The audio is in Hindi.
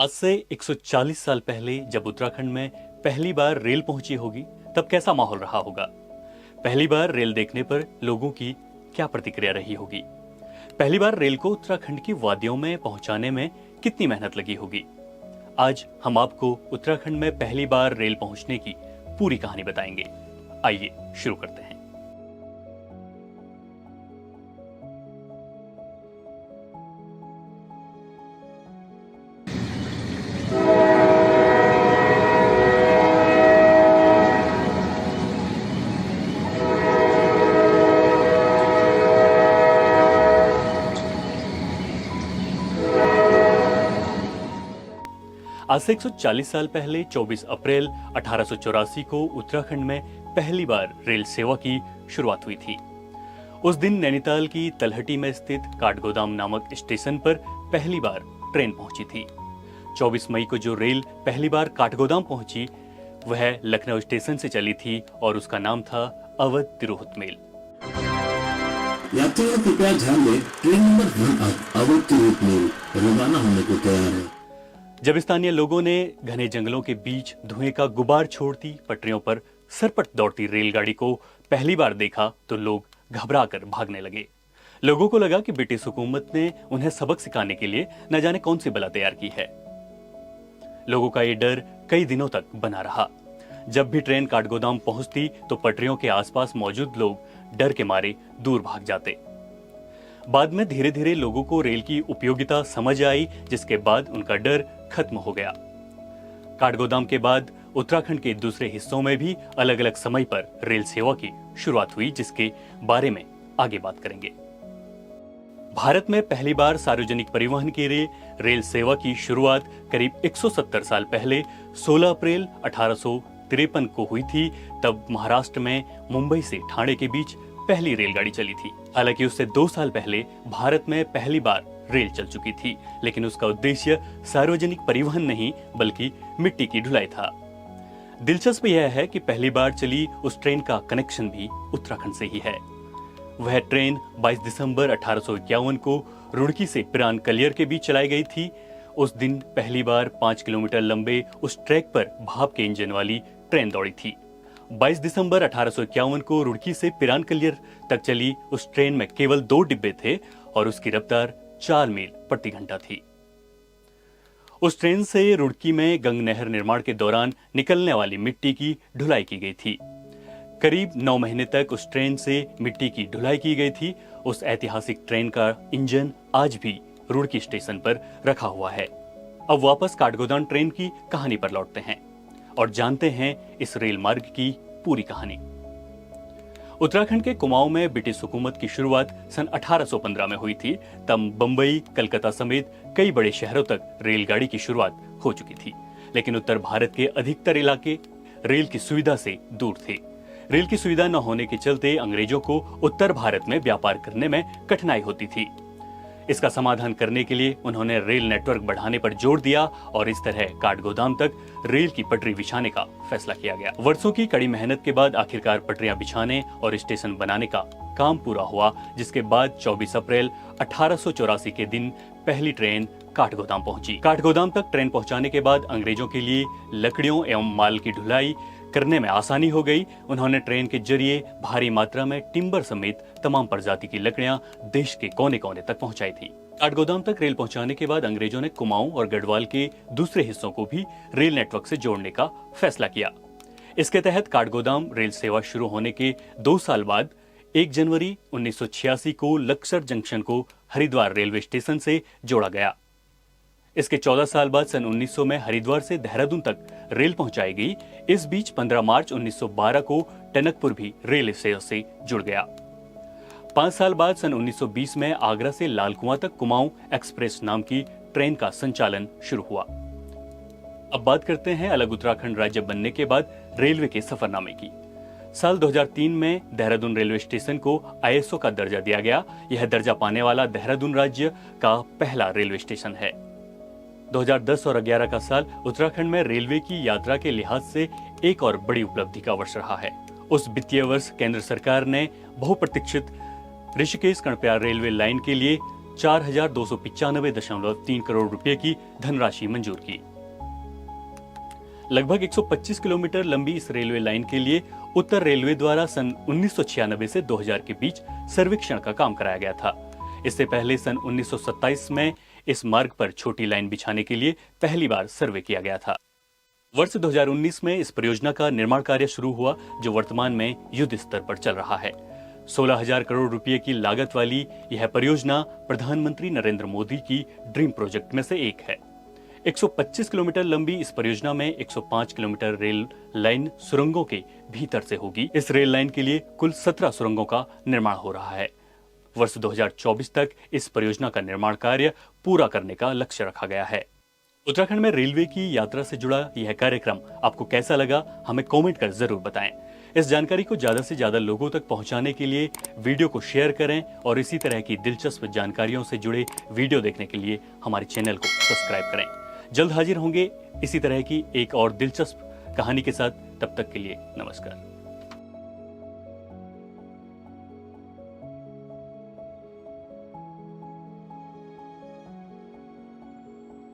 आज से 140 साल पहले जब उत्तराखंड में पहली बार रेल पहुंची होगी, तब कैसा माहौल रहा होगा। पहली बार रेल देखने पर लोगों की क्या प्रतिक्रिया रही होगी। पहली बार रेल को उत्तराखंड की वादियों में पहुंचाने में कितनी मेहनत लगी होगी। आज हम आपको उत्तराखंड में पहली बार रेल पहुंचने की पूरी कहानी बताएंगे। आइए शुरू करते हैं। आज से 140 साल पहले 24 अप्रैल 1884 को उत्तराखंड में पहली बार रेल सेवा की शुरुआत हुई थी। उस दिन नैनीताल की तलहटी में स्थित काठगोदाम नामक स्टेशन पर पहली बार ट्रेन पहुंची थी। 24 मई को जो रेल पहली बार काठगोदाम पहुंची वह लखनऊ स्टेशन से चली थी और उसका नाम था अवध तिरहुत मेल। यात्रियों कृपया ध्यान दें, ट्रेन नंबर 1 अब अवध तिरहुत मेल रवाना होने को तैयार है। जब स्थानीय लोगों ने घने जंगलों के बीच धुएं का गुबार छोड़ती पटरियों पर सरपट दौड़ती रेलगाड़ी को पहली बार देखा तो लोग घबराकर भागने लगे। लोगों को लगा कि ब्रिटिश हुकूमत ने उन्हें सबक सिखाने के लिए न जाने कौन सी बला तैयार की है। लोगों का ये डर कई दिनों तक बना रहा। जब भी ट्रेन काठगोदाम पहुंचती तो पटरियों के आसपास मौजूद लोग डर के मारे दूर भाग जाते। बाद में धीरे धीरे लोगों को रेल की उपयोगिता समझ आई, जिसके बाद उनका डर खत्म हो गया। काठगोदाम के बाद उत्तराखंड के दूसरे हिस्सों में भी अलग अलग समय पर रेल सेवा की शुरुआत हुई, जिसके बारे में आगे बात करेंगे। भारत में पहली बार सार्वजनिक परिवहन के लिए रेल सेवा की शुरुआत करीब 170 साल पहले 16 अप्रैल 1853 को हुई थी। तब महाराष्ट्र में मुंबई से ठाणे के बीच पहली रेलगाड़ी चली थी। हालांकि उससे 2 साल पहले भारत में पहली बार रेल चल चुकी थी, लेकिन उसका उद्देश्य सार्वजनिक परिवहन नहीं बल्कि मिट्टी की ढुलाई था। दिलचस्प यह है कि पहली बार चली उस ट्रेन का कनेक्शन भी उत्तराखंड से ही है। वह ट्रेन 22 दिसंबर 1851 को रुड़की से पिरान कलियर के बीच चलाई गई थी। उस दिन पहली बार 5 किलोमीटर लंबे उस ट्रैक पर भाप के इंजन वाली ट्रेन दौड़ी थी। 22 दिसंबर 1851 को रुड़की से पिरान कलियर तक चली उस ट्रेन में केवल 2 डिब्बे थे और उसकी रफ्तार 4 मील प्रति घंटा थी। उस ट्रेन से रुड़की में गंग नहर निर्माण के दौरान निकलने वाली मिट्टी की ढुलाई की गई थी। करीब 9 महीने तक उस ट्रेन से मिट्टी की ढुलाई की गई थी। उस ऐतिहासिक ट्रेन का इंजन आज भी रुड़की स्टेशन पर रखा हुआ है। अब वापस काठगोदाम ट्रेन की कहानी पर लौटते हैं और जानते हैं इस रेल मार्ग की पूरी कहानी। उत्तराखंड के कुमाऊं में ब्रिटिश हुकूमत की शुरुआत सन 1815 में हुई थी। तब बंबई, कलकत्ता समेत कई बड़े शहरों तक रेलगाड़ी की शुरुआत हो चुकी थी, लेकिन उत्तर भारत के अधिकतर इलाके रेल की सुविधा से दूर थे। रेल की सुविधा न होने के चलते अंग्रेजों को उत्तर भारत में व्यापार करने में कठिनाई होती थी। इसका समाधान करने के लिए उन्होंने रेल नेटवर्क बढ़ाने पर जोर दिया और इस तरह काठगोदाम तक रेल की पटरी बिछाने का फैसला किया गया। वर्षों की कड़ी मेहनत के बाद आखिरकार पटरियां बिछाने और स्टेशन बनाने का काम पूरा हुआ, जिसके बाद 24 अप्रैल 1884 के दिन पहली ट्रेन काठगोदाम पहुंची। काठगोदाम तक ट्रेन पहुंचाने के बाद अंग्रेजों के लिए लकड़ियों एवं माल की ढुलाई करने में आसानी हो गई। उन्होंने ट्रेन के जरिए भारी मात्रा में टिम्बर समेत तमाम प्रजाति की लकड़ियां देश के कोने कोने तक पहुंचाई थी। काठगोदाम तक रेल पहुंचाने के बाद अंग्रेजों ने कुमाऊं और गढ़वाल के दूसरे हिस्सों को भी रेल नेटवर्क से जोड़ने का फैसला किया। इसके तहत काठगोदाम रेल सेवा शुरू होने के 2 साल बाद 1 जनवरी 1986 को लक्सर जंक्शन को हरिद्वार रेलवे स्टेशन से जोड़ा गया। इसके 14 साल बाद सन 1900 में हरिद्वार से देहरादून तक रेल पहुंचाई गई। इस बीच 15 मार्च 1912 को टनकपुर भी रेल सेवा से जुड़ गया। 5 साल बाद सन 1920 में आगरा से लालकुआं तक कुमाऊं एक्सप्रेस नाम की ट्रेन का संचालन शुरू हुआ। अब बात करते हैं अलग उत्तराखंड राज्य बनने के बाद रेलवे के सफरनामे की। साल 2003 में देहरादून रेलवे स्टेशन को ISO का दर्जा दिया गया। यह दर्जा पाने वाला देहरादून राज्य का पहला रेलवे स्टेशन है। 2010 और 11 का साल उत्तराखंड में रेलवे की यात्रा के लिहाज से एक और बड़ी उपलब्धि का वर्ष रहा है। उस वित्तीय वर्ष केंद्र सरकार ने बहुप्रतीक्षित ऋषिकेश कर्णप्रयाग रेलवे लाइन के लिए 4,295.3 करोड़ रुपए की धनराशि मंजूर की। लगभग 125 किलोमीटर लंबी इस रेलवे लाइन के लिए उत्तर रेलवे द्वारा सन 1996 से 2000 के बीच सर्वेक्षण का काम कराया गया था। इससे पहले सन 1927 में इस मार्ग पर छोटी लाइन बिछाने के लिए पहली बार सर्वे किया गया था। वर्ष 2019 में इस परियोजना का निर्माण कार्य शुरू हुआ, जो वर्तमान में युद्ध स्तर पर चल रहा है। 16,000 करोड़ रुपए की लागत वाली यह परियोजना प्रधानमंत्री नरेंद्र मोदी की ड्रीम प्रोजेक्ट में से एक है। 125 किलोमीटर लंबी इस परियोजना में 105 किलोमीटर रेल लाइन सुरंगों के भीतर से होगी। इस रेल लाइन के लिए कुल 17 सुरंगों का निर्माण हो रहा है। वर्ष 2024 तक इस परियोजना का निर्माण कार्य पूरा करने का लक्ष्य रखा गया है। उत्तराखंड में रेलवे की यात्रा से जुड़ा यह कार्यक्रम आपको कैसा लगा, हमें कमेंट कर जरूर बताएं। इस जानकारी को ज्यादा से ज्यादा लोगों तक पहुंचाने के लिए वीडियो को शेयर करें और इसी तरह की दिलचस्प जानकारियों से जुड़े वीडियो देखने के लिए हमारे चैनल को सब्सक्राइब करें। जल्द हाजिर होंगे इसी तरह की एक और दिलचस्प कहानी के साथ। तब तक के लिए नमस्कार।